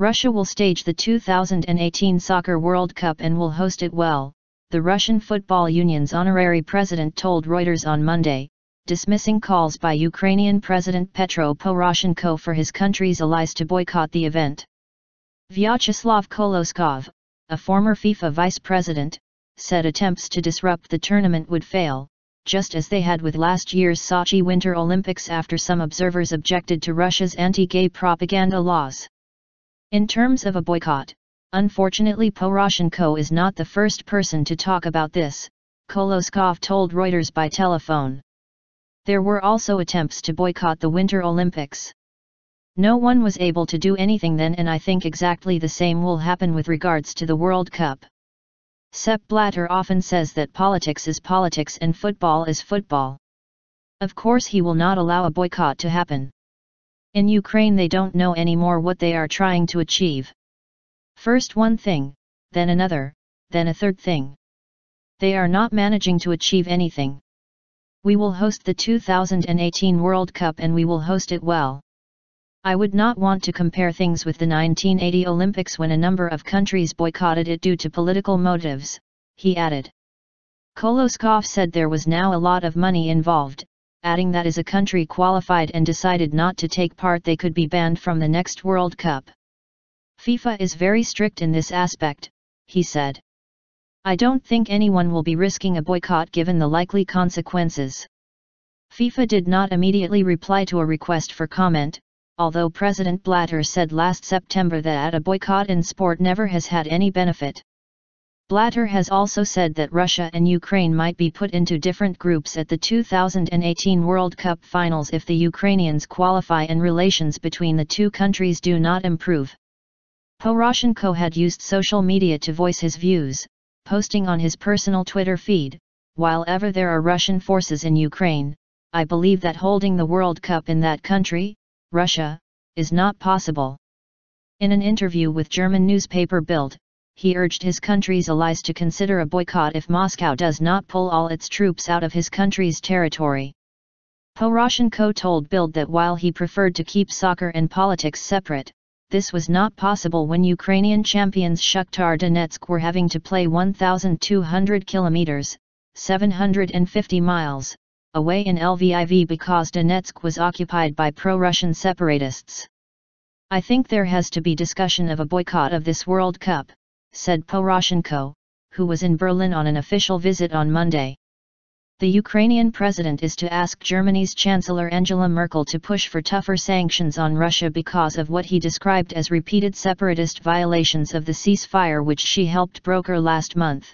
Russia will stage the 2018 Soccer World Cup and will host it well, the Russian Football Union's honorary president told Reuters on Monday, dismissing calls by Ukrainian President Petro Poroshenko for his country's allies to boycott the event. Vyacheslav Koloskov, a former FIFA vice president, said attempts to disrupt the tournament would fail, just as they had with last year's Sochi Winter Olympics after some observers objected to Russia's anti-gay propaganda laws. In terms of a boycott, unfortunately Poroshenko is not the first person to talk about this, Koloskov told Reuters by telephone. There were also attempts to boycott the Winter Olympics. No one was able to do anything then, and I think exactly the same will happen with regards to the World Cup. Sepp Blatter often says that politics is politics and football is football. Of course he will not allow a boycott to happen. In Ukraine they don't know anymore what they are trying to achieve. First one thing, then another, then a third thing. They are not managing to achieve anything. We will host the 2018 World Cup and we will host it well. I would not want to compare things with the 1980 Olympics when a number of countries boycotted it due to political motives, he added. Koloskov said there was now a lot of money involved, adding that as a country qualified and decided not to take part they could be banned from the next World Cup. FIFA is very strict in this aspect, he said. I don't think anyone will be risking a boycott given the likely consequences. FIFA did not immediately reply to a request for comment, although President Blatter said last September that a boycott in sport never has had any benefit. Blatter has also said that Russia and Ukraine might be put into different groups at the 2018 World Cup finals if the Ukrainians qualify and relations between the two countries do not improve. Poroshenko had used social media to voice his views, posting on his personal Twitter feed, "While ever there are Russian forces in Ukraine, I believe that holding the World Cup in that country, Russia, is not possible." In an interview with German newspaper Bild, he urged his country's allies to consider a boycott if Moscow does not pull all its troops out of his country's territory. Poroshenko told Bild that while he preferred to keep soccer and politics separate, this was not possible when Ukrainian champions Shakhtar Donetsk were having to play 1,200 kilometers, 750 miles, away in Lviv because Donetsk was occupied by pro-Russian separatists. I think there has to be discussion of a boycott of this World Cup, said Poroshenko, who was in Berlin on an official visit on Monday. The Ukrainian president is to ask Germany's Chancellor Angela Merkel to push for tougher sanctions on Russia because of what he described as repeated separatist violations of the ceasefire which she helped broker last month.